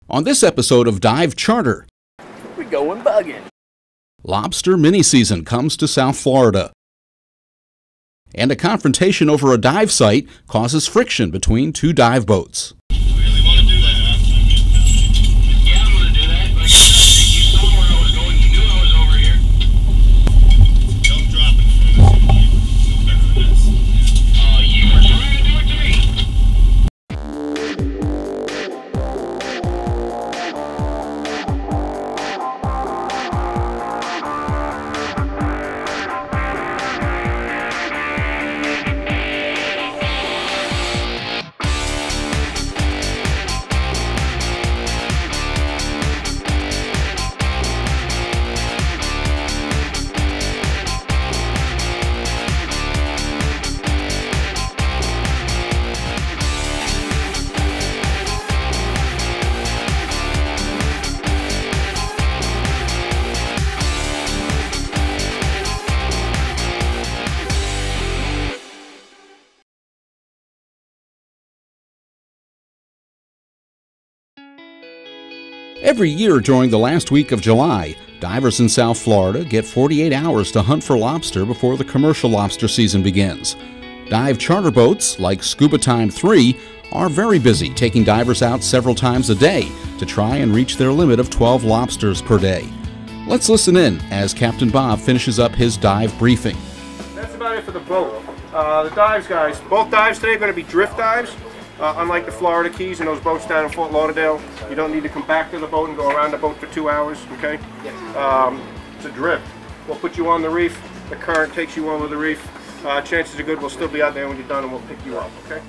On this episode of Dive Charter, we going bugging. Lobster mini-season comes to South Florida. And a confrontation over a dive site causes friction between two dive boats. Really want to do that, huh? Yeah, I'm going to do that. Like I said, you saw where I was going. You knew I was over here. Don't drop it for us. No better than this. Oh, you were trying to do it to me. Every year during the last week of July, divers in South Florida get 48 hours to hunt for lobster before the commercial lobster season begins. Dive charter boats like Scubatyme III are very busy, taking divers out several times a day to try and reach their limit of 12 lobsters per day. Let's listen in as Captain Bob finishes up his dive briefing. That's about it for the boat. The dives, guys. Both dives today are going to be drift dives. Unlike the Florida Keys and those boats down in Fort Lauderdale, you don't need to come back to the boat and go around the boat for 2 hours, okay? It's a drift. We'll put you on the reef, the current takes you over the reef. Chances are good we'll still be out there when you're done and we'll pick you up, okay?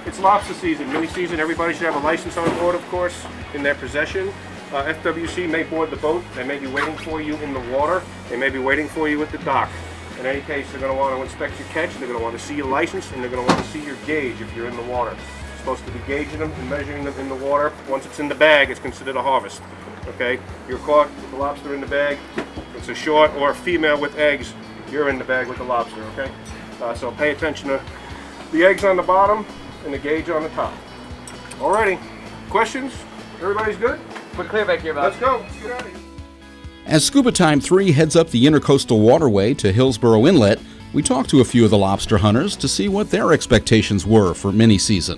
It's lobster season, mini season. Everybody should have a license on board, of course, in their possession. FWC may board the boat. They may be waiting for you in the water. They may be waiting for you at the dock. In any case, they're going to want to inspect your catch, they're going to want to see your license, and they're going to want to see your gauge if you're in the water. You're supposed to be gauging them and measuring them in the water. Once it's in the bag, it's considered a harvest. Okay? You're caught with the lobster in the bag. It's a short or a female with eggs. You're in the bag with the lobster, okay? So pay attention to the eggs on the bottom and the gauge on the top. Alrighty. Questions? Everybody's good? We're clear back here, Bob. Let's go. Let's get out of here. As Scubatyme III heads up the intercoastal waterway to Hillsborough Inlet, we talked to a few of the lobster hunters to see what their expectations were for mini-season.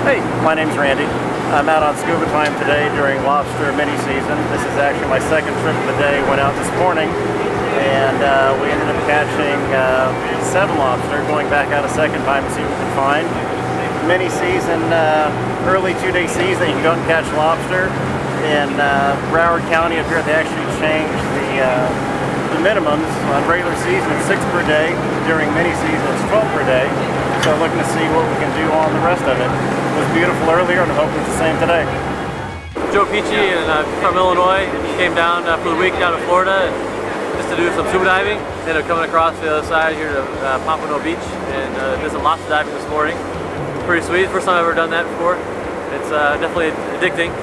Hey, my name's Randy. I'm out on Scubatyme today during lobster mini-season. This is actually my second trip of the day. Went out this morning and we ended up catching 7 lobster, going back out a second time to see what we can find. Mini-season, early 2-day season, you can go out and catch lobster. In Broward County up here, they actually changed the minimums. On regular season, it's 6 per day. During mini season, it's 12 per day. So looking to see what we can do on the rest of it. It was beautiful earlier, and I'm hoping it's the same today. Joe Peachy, and from Illinois, and came down for the week down to Florida and just to do some scuba diving. Ended up coming across the other side here to Pompano Beach and did some lobster diving this morning. Pretty sweet. First time I've ever done that before. It's definitely addicting.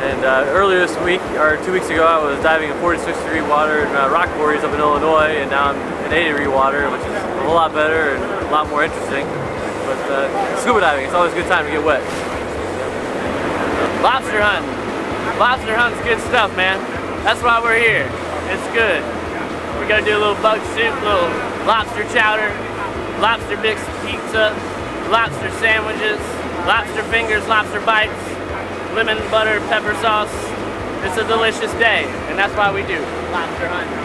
And earlier this week, or 2 weeks ago, I was diving in 46-degree water in rock quarries up in Illinois, and now I'm in 80-degree water, which is a whole lot better and a lot more interesting. But scuba diving, it's always a good time to get wet. Lobster hunting. Lobster hunting's good stuff, man. That's why we're here. It's good. We're gonna do a little bug soup, a little lobster chowder, lobster mixed pizza, lobster sandwiches, lobster fingers, lobster bites, lemon, butter, pepper sauce. It's a delicious day, and that's why we do lobster hunting.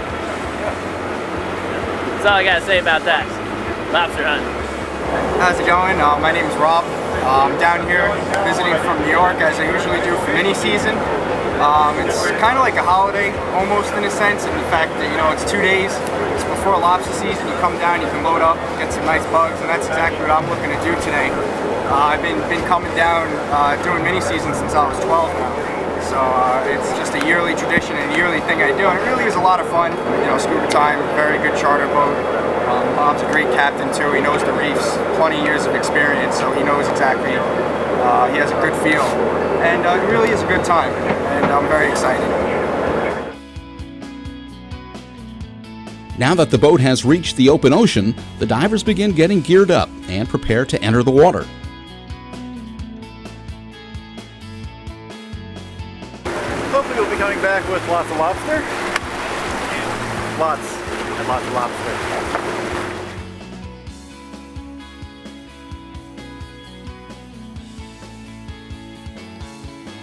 That's all I gotta say about that. Lobster hunting. How's it going? My name is Rob. I'm down here visiting from New York as I usually do for mini season. It's kind of like a holiday, almost in a sense, in the fact that, you know, it's 2 days. It's before lobster season. You come down, you can load up, get some nice bugs, and that's exactly what I'm looking to do today. I've been coming down doing mini season since I was 12 now. So it's just a yearly tradition and a yearly thing I do, and it really is a lot of fun. You know, Scubatyme, very good charter boat. Bob's a great captain too. He knows the reefs, plenty of years of experience, so he knows exactly. He has a good feel, and it really is a good time, and I'm very excited. Now that the boat has reached the open ocean, the divers begin getting geared up and prepare to enter the water. hopefully we'll be coming back with lots of lobster. Lots and lots of lobster.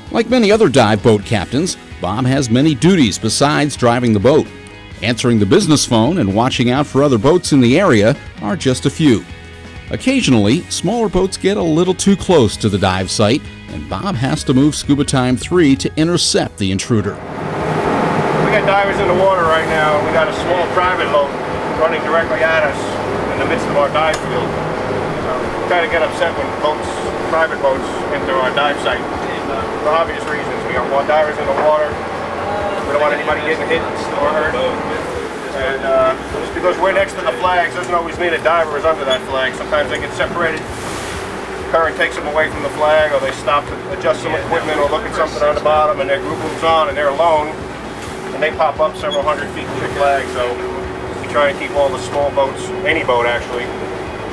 Like many other dive boat captains, Bob has many duties besides driving the boat. Answering the business phone and watching out for other boats in the area are just a few. Occasionally, smaller boats get a little too close to the dive site, and Bob has to move Scubatyme III to intercept the intruder. We got divers in the water right now. We got a small private boat running directly at us in the midst of our dive field. We kind of get upset when private boats enter our dive site. For obvious reasons. We got more divers in the water. We don't want anybody getting hit or hurt. And just because we're next to the flags doesn't always mean a diver is under that flag. Sometimes they get separated. Current takes them away from the flag, or they stop to adjust some equipment or look at something on the bottom, and their group moves on and they're alone. And they pop up several hundred feet from the flag. So we try and keep all the small boats, any boat actually,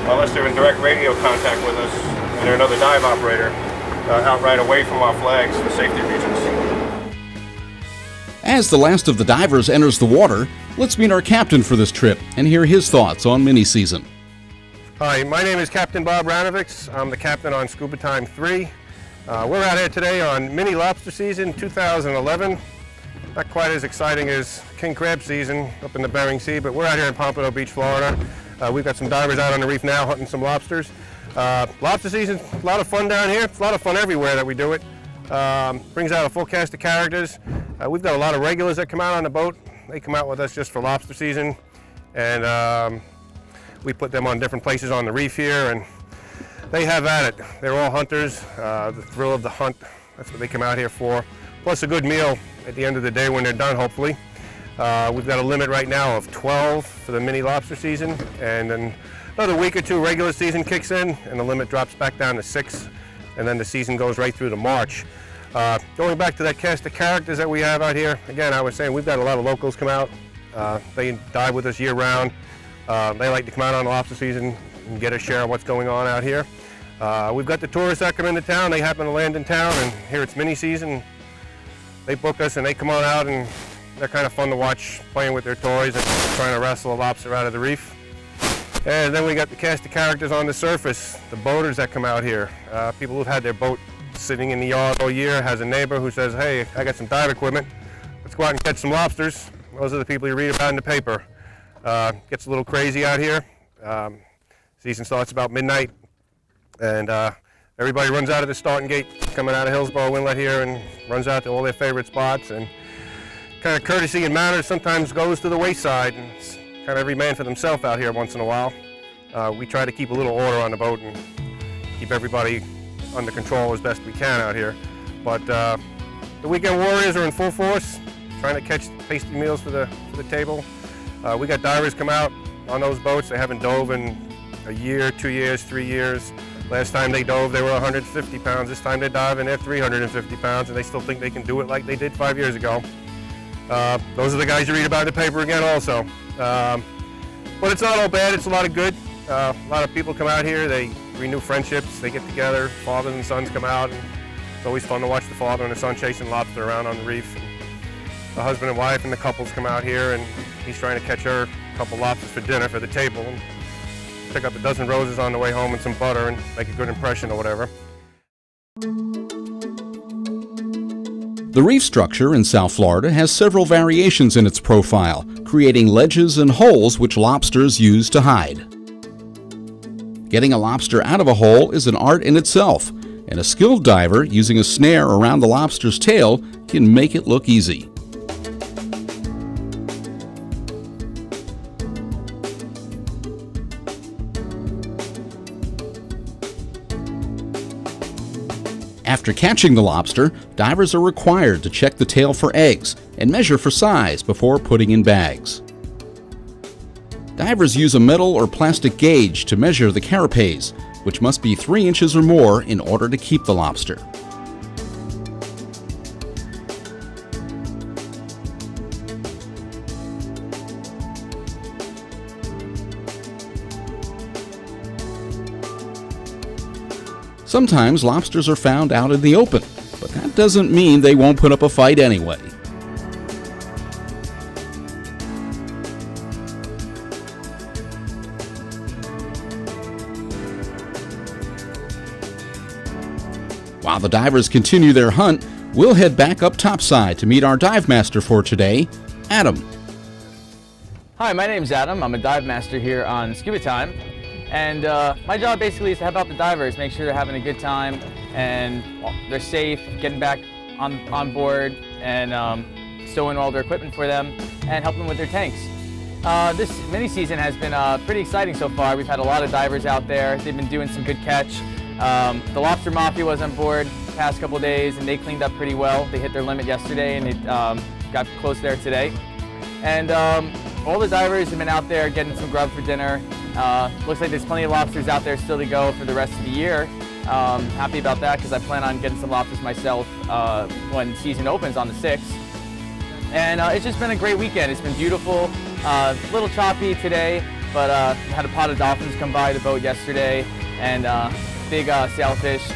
unless they're in direct radio contact with us and they're another dive operator, out right away from our flags for safety reasons. As the last of the divers enters the water, let's meet our captain for this trip and hear his thoughts on mini-season. Hi, my name is Captain Bob Ranovics. I'm the captain on Scubatyme III. We're out here today on mini lobster season 2011. Not quite as exciting as king crab season up in the Bering Sea, but we're out here in Pompano Beach, Florida. We've got some divers out on the reef now hunting some lobsters. Lobster season, a lot of fun down here. It's a lot of fun everywhere that we do it. Brings out a full cast of characters. We've got a lot of regulars that come out on the boat. They come out with us just for lobster season, and we put them on different places on the reef here, and they have at it. They're all hunters. The thrill of the hunt, that's what they come out here for. Plus a good meal at the end of the day when they're done, hopefully. We've got a limit right now of 12 for the mini lobster season, and then another week or two regular season kicks in and the limit drops back down to 6, and then the season goes right through to March. Going back to that cast of characters that we have out here, again, I was saying we've got a lot of locals come out. They dive with us year round. They like to come out on the lobster season and get a share of what's going on out here. We've got the tourists that come into town. They happen to land in town, and here it's mini season. They book us and they come on out, and they're kind of fun to watch, playing with their toys and trying to wrestle a lobster out of the reef. And then we got the cast of characters on the surface, the boaters that come out here. People who've had their boat sitting in the yard all year, has a neighbor who says, hey, I got some dive equipment, let's go out and catch some lobsters. Those are the people you read about in the paper. Gets a little crazy out here. Season starts about midnight, and everybody runs out of the starting gate coming out of Hillsborough Inlet here and runs out to all their favorite spots, and kind of courtesy and manners sometimes goes to the wayside, and it's kind of every man for themselves out here once in a while. We try to keep a little order on the boat and keep everybody under control as best we can out here. But the weekend warriors are in full force, trying to catch tasty meals for the table. We got divers come out on those boats. They haven't dove in a year, 2 years, 3 years. Last time they dove, they were 150 pounds. This time they're diving, they're 350 pounds, and they still think they can do it like they did 5 years ago. Those are the guys you read about in the paper again also. But it's not all bad, it's a lot of good. A lot of people come out here, they renew friendships, they get together, fathers and sons come out, and it's always fun to watch the father and the son chasing lobster around on the reef. And the husband and wife and the couples come out here, and he's trying to catch her a couple lobsters for dinner for the table, and pick up a dozen roses on the way home and some butter and make a good impression or whatever. The reef structure in South Florida has several variations in its profile, creating ledges and holes which lobsters use to hide. Getting a lobster out of a hole is an art in itself, and a skilled diver using a snare around the lobster's tail can make it look easy. After catching the lobster, divers are required to check the tail for eggs and measure for size before putting in bags. Divers use a metal or plastic gauge to measure the carapace, which must be 3 inches or more in order to keep the lobster. Sometimes lobsters are found out in the open, but that that doesn't mean they won't put up a fight anyway. While the divers continue their hunt, we'll head back up topside to meet our dive master for today, Adam. Hi, my name's Adam. I'm a dive master here on Scubatyme, and my job basically is to help out the divers, make sure they're having a good time and they're safe, getting back on board and stowing all their equipment for them and helping them with their tanks. This mini season has been pretty exciting so far. We've had a lot of divers out there. They've been doing some good catch. The Lobster Mafia was on board the past couple days and they cleaned up pretty well. They hit their limit yesterday and it got close there today. And all the divers have been out there getting some grub for dinner. Looks like there's plenty of lobsters out there still to go for the rest of the year. Happy about that because I plan on getting some lobsters myself when season opens on the 6th. And it's just been a great weekend. It's been beautiful. A little choppy today, but had a pot of dolphins come by the boat yesterday and big sailfish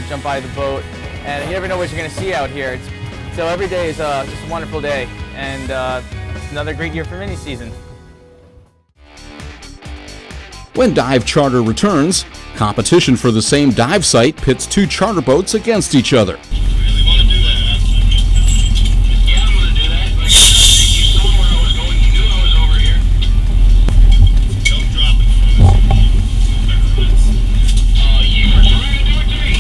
jump by the boat. And you never know what you're going to see out here. So every day is just a wonderful day. And it's another great year for mini season. When dive charter returns, competition for the same dive site pits two charter boats against each other. Really want to do that, huh? Yeah, I'm going to do that. Like I said, you saw where I was going. You knew I was over here. Don't drop it from us. You were trying to do it to me.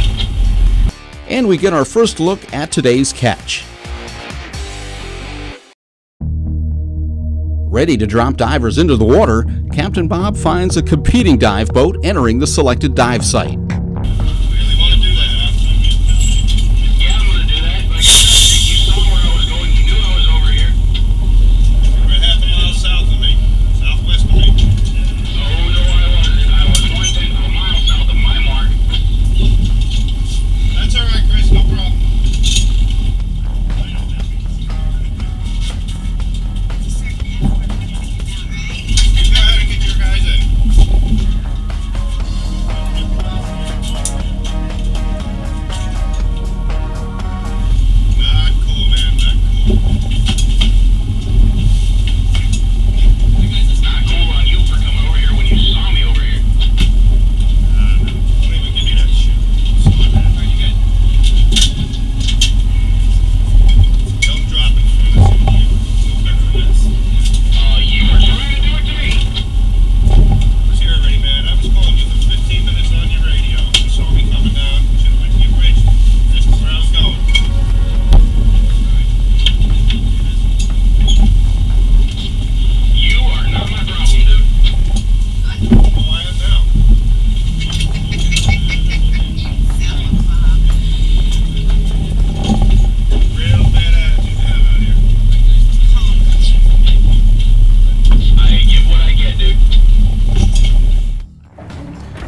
And we get our first look at today's catch. Ready to drop divers into the water, Captain Bob finds a competing dive boat entering the selected dive site. Really want to do that, huh? Yeah, I'm going to do that. Like I said, you saw where I was going. You knew I was over here. You were half a mile south of me. Southwest of me. Oh, no, I wasn't. I was 1/10 of a mile south of my mark. That's all right, Chris. No problem.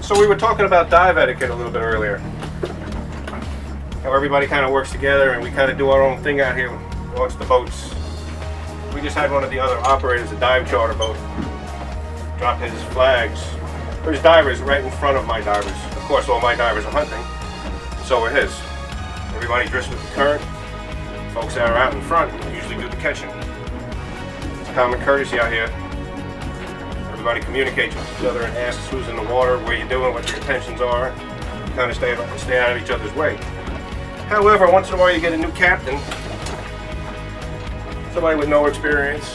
So we were talking about dive etiquette a little bit earlier. How everybody kind of works together and we kind of do our own thing out here amongst the boats. We just had one of the other operators, a dive charter boat, drop his flags. There's divers right in front of my divers. Of course, all my divers are hunting, so are his. Everybody drifts with the current. Folks that are out in front usually do the catching. It's common courtesy out here. Everybody communicates with each other and asks who's in the water, where you're doing, what your intentions are. Kind of stay out of each other's way. However, once in a while you get a new captain, somebody with no experience,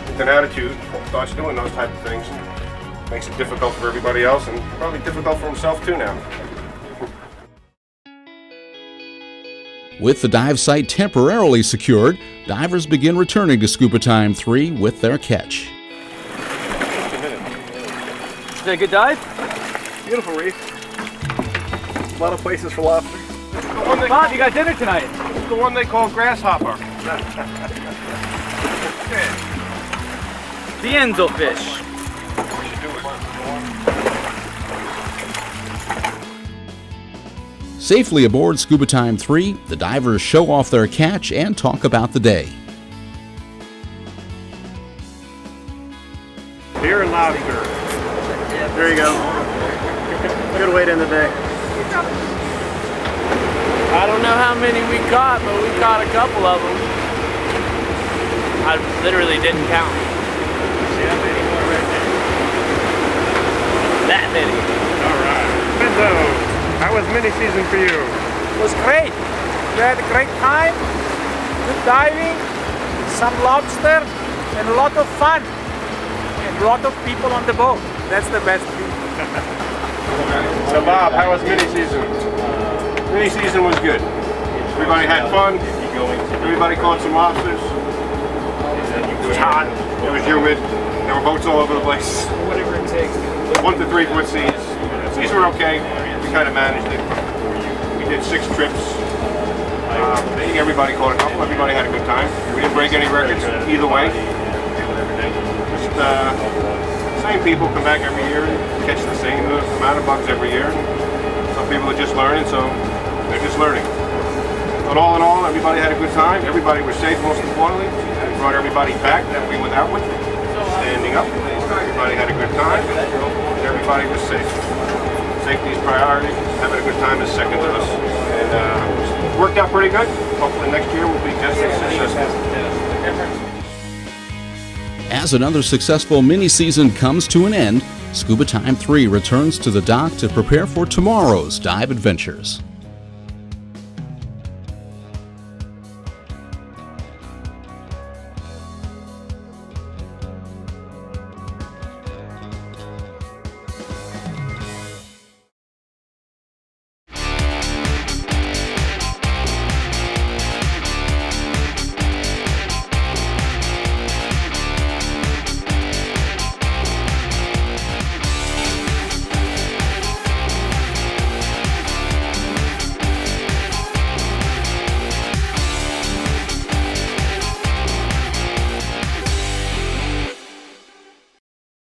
with an attitude, starts doing those type of things. Makes it difficult for everybody else and probably difficult for himself too now. With the dive site temporarily secured, divers begin returning to Scubatyme III with their catch. Is that a good dive? Beautiful reef. A lot of places for lobster. Bob, you got dinner tonight. It's the one they call grasshopper. The angelfish. Safely aboard Scubatyme III, the divers show off their catch and talk about the day. Beer and lobster. There you go. Good way to end the day. I don't know how many we caught, but we caught a couple of them. I literally didn't count. See how many more right there? That many. All right. Benzo, how was mini season for you? It was great. We had a great time, good diving, some lobster, and a lot of fun. And a lot of people on the boat. That's the best thing. So Bob, how was mini season? Mini season was good. Everybody had fun. Everybody caught some lobsters. It was hot. It was humid. There were boats all over the place. Whatever it takes. 1 to 3 foot seas. Seas were okay. We kind of managed it. We did 6 trips. I think everybody caught a couple. Everybody had a good time. We didn't break any records either way. Just same people come back every year and catch the same amount of bugs every year. Some people are just learning, so they're just learning. But all in all, everybody had a good time. Everybody was safe, most importantly. We brought everybody back that we went out with, standing up. Everybody had a good time. Everybody was safe. Safety is priority. Having a good time is second to us. And worked out pretty good. Hopefully next year will be just as successful. As another successful mini-season comes to an end, Scubatyme III returns to the dock to prepare for tomorrow's dive adventures.